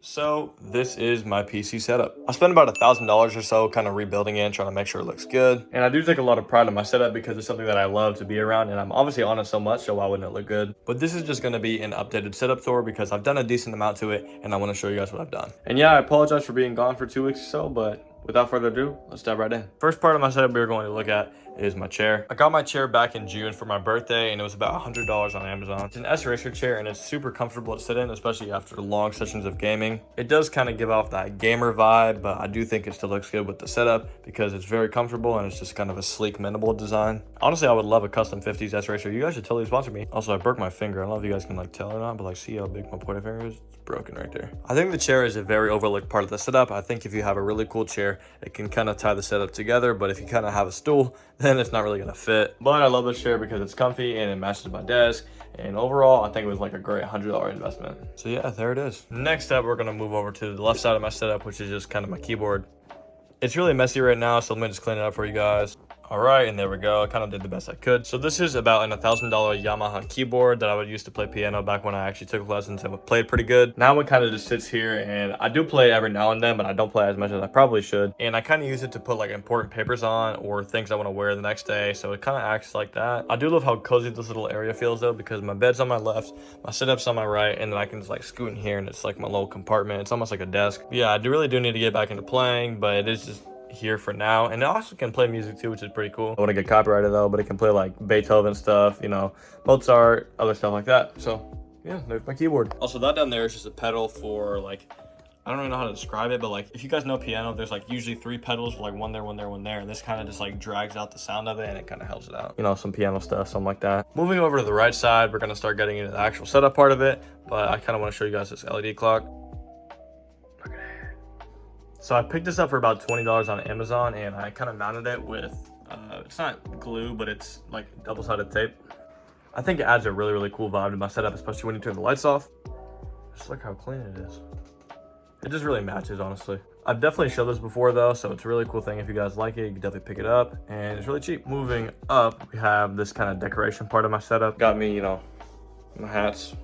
So this is my PC setup. I spent about $1,000 or so kind of rebuilding it, trying to make sure it looks good. And I do take a lot of pride in my setup because it's something that I love to be around, and I'm obviously on it so much, so why wouldn't it look good? But this is just going to be an updated setup tour because I've done a decent amount to it, and I want to show you guys what I've done. And yeah, I apologize for being gone for 2 weeks or so, but without further ado, let's dive right in. First part of my setup we're going to look at is my chair. I got my chair back in June for my birthday, and it was about $100 on Amazon. It's an S-Racer chair, and it's super comfortable to sit in, especially after long sessions of gaming. It does kind of give off that gamer vibe, but I do think it still looks good with the setup because it's very comfortable and it's just kind of a sleek, minimal design. Honestly, I would love a custom Fiftyzz S-Racer. You guys should totally sponsor me. Also, I broke my finger. I don't know if you guys can like tell or not, but like see how big my pointer finger is? It's broken right there. I think the chair is a very overlooked part of the setup. I think if you have a really cool chair, it can kind of tie the setup together, but if you kind of have a stool, then it's not really gonna fit. But I love this chair because it's comfy and it matches my desk, and overall I think it was like a great $100 investment. So yeah, there it is. Next up, we're gonna move over to the left side of my setup, which is just kind of my keyboard. It's really messy right now, so let me just clean it up for you guys. All right, and there we go. I kind of did the best I could. So this is about an $1,000 Yamaha keyboard that I would use to play piano back when I actually took lessons and played pretty good. Now it kind of just sits here, and I do play every now and then, but I don't play as much as I probably should. And I kind of use it to put like important papers on or things I want to wear the next day, so it kind of acts like that. I do love how cozy this little area feels though, because my bed's on my left, my setup's on my right, and then I can just like scoot in here and it's like my little compartment. It's almost like a desk. But yeah, I really do need to get back into playing, but it is just here for now. And it also can play music too, which is pretty cool. I want to get copyrighted though, but it can play like Beethoven stuff, you know, Mozart, other stuff like that. So yeah, there's my keyboard. Also, that down there is just a pedal for like, I don't really know how to describe it, but like if you guys know piano, there's like usually 3 pedals, like one there, one there, one there, and this kind of just like drags out the sound of it, and it kind of helps it out, you know, some piano stuff, something like that. Moving over to the right side, we're going to start getting into the actual setup part of it, but I kind of want to show you guys this LED clock. So I picked this up for about $20 on Amazon, and I kind of mounted it with, it's not glue, but it's like double-sided tape. I think it adds a really, really cool vibe to my setup, especially when you turn the lights off. Just look how clean it is. It just really matches, honestly. I've definitely showed this before though, so it's a really cool thing. If you guys like it, you can definitely pick it up, and it's really cheap. Moving up, we have this kind of decoration part of my setup. Got me, you know, my hats.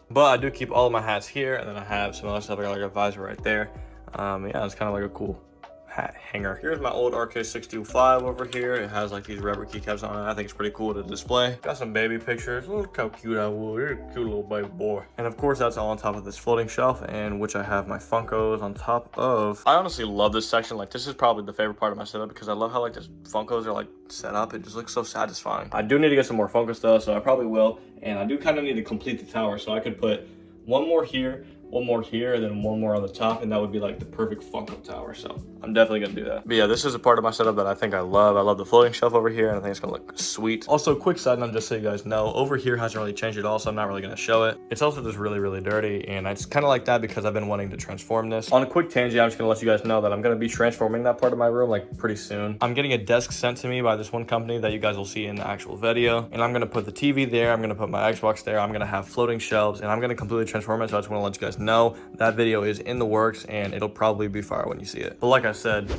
But I do keep all of my hats here, and then I have some other stuff. I got like a visor right there. Yeah, it's kind of like a cool hat hanger. Here's my old RK625 over here. It has like these rubber keycaps on it. I think it's pretty cool to display. Got some baby pictures. Look how cute I was. You're a cute little baby boy. And of course, that's all on top of this floating shelf, and which I have my Funkos on top of. I honestly love this section. Like, this is probably the favorite part of my setup because I love how like this Funkos are like set up. It just looks so satisfying. I do need to get some more Funkos though, so I probably will. And I do kind of need to complete the tower, so I could put one more here, one more here, and then one more on the top, and that would be like the perfect Funko tower. So I'm definitely gonna do that. But yeah, this is a part of my setup that I think I love. I love the floating shelf over here, and I think it's gonna look sweet. Also, quick side note, just so you guys know, over here hasn't really changed at all, so I'm not really gonna show it. It's also just really, really dirty, and I just kind of like that because I've been wanting to transform this. On a quick tangent, I'm just gonna let you guys know that I'm gonna be transforming that part of my room like pretty soon. I'm getting a desk sent to me by this one company that you guys will see in the actual video, and I'm gonna put the TV there, I'm gonna put my Xbox there, I'm gonna have floating shelves, and I'm gonna completely transform it. So I just want to let you guys know that video is in the works, and it'll probably be fire when you see it. But like I said,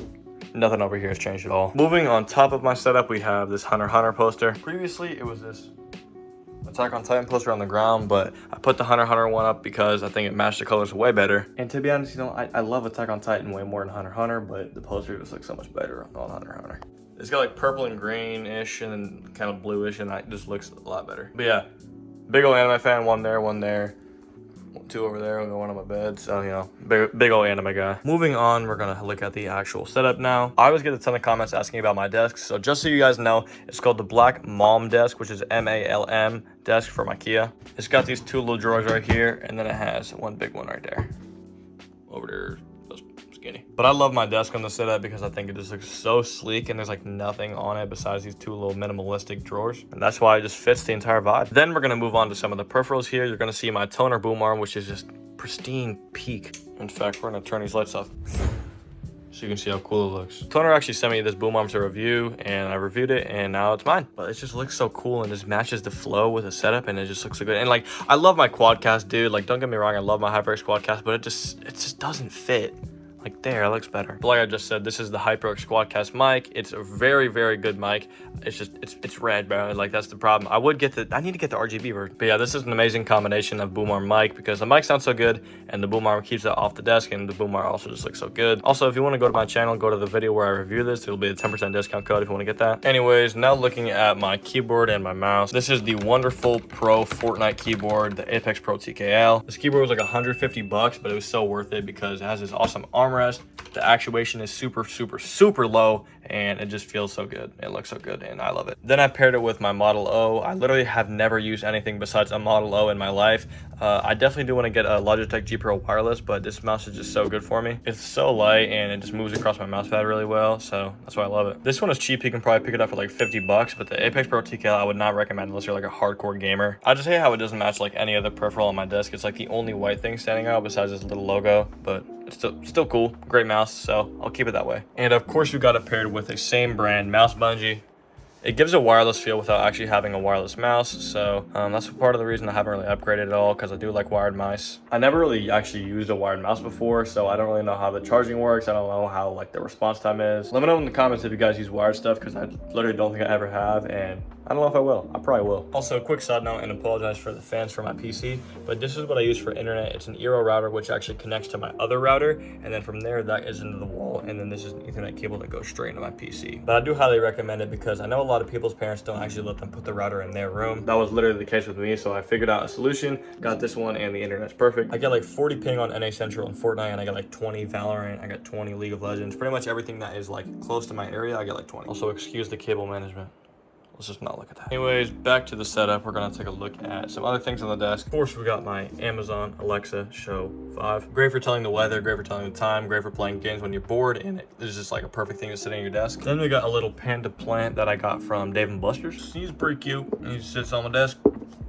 nothing over here has changed at all. Moving on top of my setup, we have this Hunter x Hunter poster. Previously, it was this Attack on Titan poster on the ground, but I put the Hunter x Hunter one up because I think it matched the colors way better. And to be honest, you know, I love Attack on Titan way more than Hunter x Hunter, but the poster just looks so much better on Hunter x Hunter. It's got like purple and greenish and then kind of bluish, and it just looks a lot better. But yeah, big old anime fan, one there. 2 over there, one on my bed, so you know, big old anime guy. Moving on, we're gonna look at the actual setup now. I always get a ton of comments asking about my desk, so just so you guys know, it's called the Black Malm desk, which is M-A-L-M desk from IKEA. It's got these 2 little drawers right here, and then it has one big one right there. Over there, that's skinny. But I love my desk on the setup because I think it just looks so sleek, and there's like nothing on it besides these 2 little minimalistic drawers, and that's why it just fits the entire vibe. Then we're gonna move on to some of the peripherals here. You're gonna see my toner boom arm, which is just pristine peak. In fact, we're gonna turn these lights off so you can see how cool it looks. Toner actually sent me this boom arm to review, and I reviewed it, and now it's mine. But it just looks so cool, and just matches the flow with the setup, and it just looks so good. And like, I love my Quadcast, dude. Like, don't get me wrong, I love my HyperX Quadcast, but it just doesn't fit Like there, it looks better. But like I just said, this is the HyperX Squadcast mic. It's a very, very good mic. It's just, it's red, bro. Like that's the problem. I need to get the RGB version. But yeah, this is an amazing combination of boom arm mic because the mic sounds so good and the boom arm keeps it off the desk and the boom arm also just looks so good. Also, if you want to go to my channel, go to the video where I review this. It'll be a 10% discount code if you want to get that. Anyways, now looking at my keyboard and my mouse. This is the wonderful Pro Fortnite keyboard, the Apex Pro TKL. This keyboard was like 150 bucks, but it was so worth it because it has this awesome armrest. The actuation is super, super, super low and it just feels so good. It looks so good and I love it. Then I paired it with my Model O. I literally have never used anything besides a Model O in my life. I definitely do want to get a Logitech G Pro wireless, but this mouse is just so good for me. It's so light and it just moves across my mouse pad really well, so that's why I love it. This one is cheap. You can probably pick it up for like 50 bucks, but the Apex Pro TKL I would not recommend unless you're like a hardcore gamer. I just hate how it doesn't match like any other peripheral on my desk. It's like the only white thing standing out besides this little logo, but it's still cool. Great mouse, so I'll keep it that way. And of course, we got it paired with a same brand mouse bungee. It gives a wireless feel without actually having a wireless mouse, so that's part of the reason I haven't really upgraded at all, because I do like wired mice. I never really actually used a wired mouse before, so I don't really know how the charging works. I don't know how like the response time is. Let me know in the comments if you guys use wired stuff, because I literally don't think I ever have, and I don't know if I will. I probably will. Also, a quick side note, and apologize for the fans for my PC, but this is what I use for internet. It's an Eero router, which actually connects to my other router, and then from there, that is into the wall, and then this is an Ethernet cable that goes straight into my PC. But I do highly recommend it because I know a lot of people's parents don't actually let them put the router in their room. That was literally the case with me, so I figured out a solution, got this one, and the internet's perfect. I get like 40 ping on NA Central and Fortnite, and I got like 20 Valorant, I got 20 League of Legends. Pretty much everything that is like close to my area, I get like 20. Also, excuse the cable management. Let's just not look at that. Anyways, back to the setup. We're gonna take a look at some other things on the desk. Of course, we got my Amazon Alexa Show 5. Great for telling the weather, great for telling the time, great for playing games when you're bored, and it is just like a perfect thing to sit on your desk. Then we got a little panda plant that I got from Dave & Buster's. He's pretty cute. He just sits on my desk,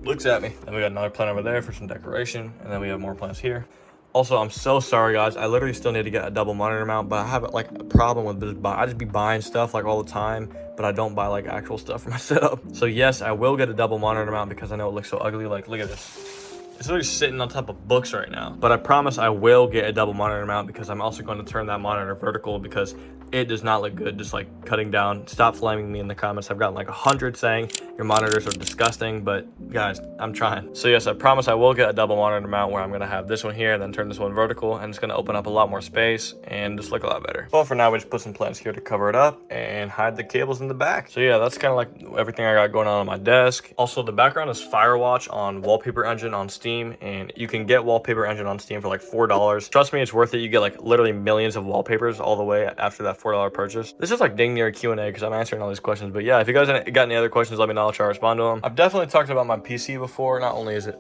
looks at me. Then we got another plant over there for some decoration, and then we have more plants here. Also, I'm so sorry, guys. I literally still need to get a double monitor mount, but I have like a problem with this. I just be buying stuff like all the time, but I don't buy like actual stuff for my setup. So yes, I will get a double monitor mount because I know it looks so ugly. Like, look at this. It's literally sitting on top of books right now. But I promise I will get a double monitor mount because I'm also going to turn that monitor vertical because it does not look good just like cutting down. Stop flaming me in the comments. I've gotten like 100 saying your monitors are disgusting, but guys, I'm trying. So yes, I promise I will get a double monitor mount where I'm gonna have this one here and then turn this one vertical, and it's gonna open up a lot more space and just look a lot better. Well, for now, we just put some plants here to cover it up and hide the cables in the back. So yeah, that's kind of like everything I got going on my desk. Also, the background is Firewatch on Wallpaper Engine on Steam, and you can get Wallpaper Engine on Steam for like $4. Trust me, it's worth it. You get like literally millions of wallpapers all the way after that $4 purchase. This is like dang near a Q&A because I'm answering all these questions, but yeah, if you guys got any other questions, let me know. I'll try to respond to them. I've definitely talked about my PC before. Not only is it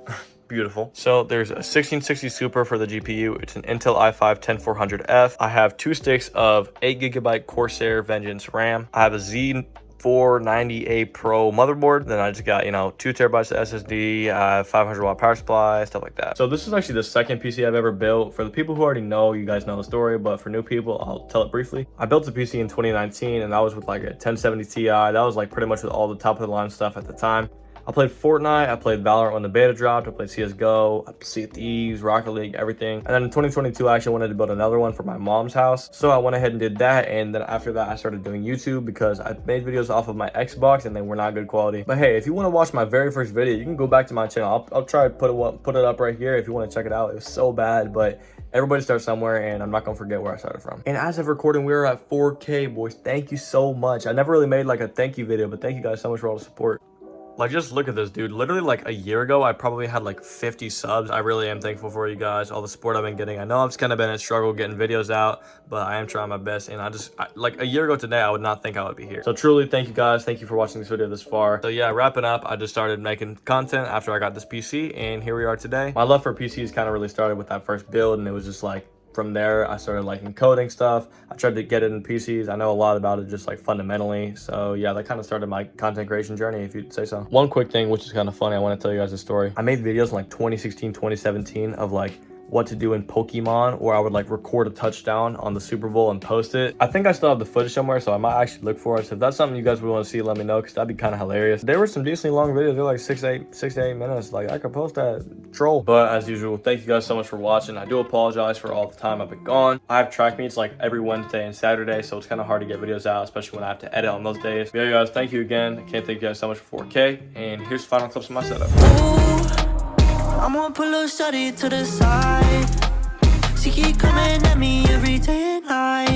beautiful, so there's a 1660 Super for the GPU. It's an Intel i5-10400F. I have 2 sticks of 8GB Corsair Vengeance RAM. I have a Z490A Pro motherboard. Then I just got, 2 terabytes of SSD, 500 watt power supply, stuff like that. So this is actually the second PC I've ever built. For the people who already know, you guys know the story, but for new people, I'll tell it briefly. I built a PC in 2019, and that was with like a 1070 Ti. That was like pretty much with all the top of the line stuff at the time. I played Fortnite, I played Valorant when the beta dropped, I played CSGO, Fiftyzz, Rocket League, everything. And then in 2022, I actually wanted to build another one for my mom's house. So I went ahead and did that, and then after that, I started doing YouTube because I made videos off of my Xbox and they were not good quality. But hey, if you want to watch my very first video, you can go back to my channel. I'll try to put it up right here if you want to check it out. It was so bad, but everybody starts somewhere, and I'm not gonna forget where I started from. And as of recording, we are at 4K, boys. Thank you so much. I never really made like a thank you video, but thank you guys so much for all the support. Like, just look at this, dude. Literally, like, a year ago, I probably had, like, 50 subs. I really am thankful for you guys, all the support I've been getting. I know I've kind of been in a struggle getting videos out, but I am trying my best. And like, a year ago today, I would not think I would be here. So, truly, thank you guys. Thank you for watching this video this far. So, yeah, wrapping up, I just started making content after I got this PC, and here we are today. My love for PCs kind of really started with that first build, and it was just, like, from there, I started like encoding stuff. I tried to get it in PCs. I know a lot about it just like fundamentally. So yeah, that kind of started my content creation journey, if you'd say so. One quick thing, which is kind of funny, I want to tell you guys a story. I made videos in like 2016, 2017 of like what to do in Pokemon, or I would like record a touchdown on the Super Bowl and post it. I think I still have the footage somewhere, so I might actually look for it. So if that's something you guys would want to see, let me know, because that'd be kind of hilarious. There were some decently long videos. They're like 6 to 8 minutes. Like, I could post that troll. But as usual, thank you guys so much for watching. I do apologize for all the time I've been gone. I have track meets like every Wednesday and Saturday, so it's kind of hard to get videos out, especially when I have to edit on those days. But yeah, guys, thank you again. I can't thank you guys so much for 4K. And here's the final clips of my setup. I'm gonna pull a shawty to the side. She keep coming at me every day and night.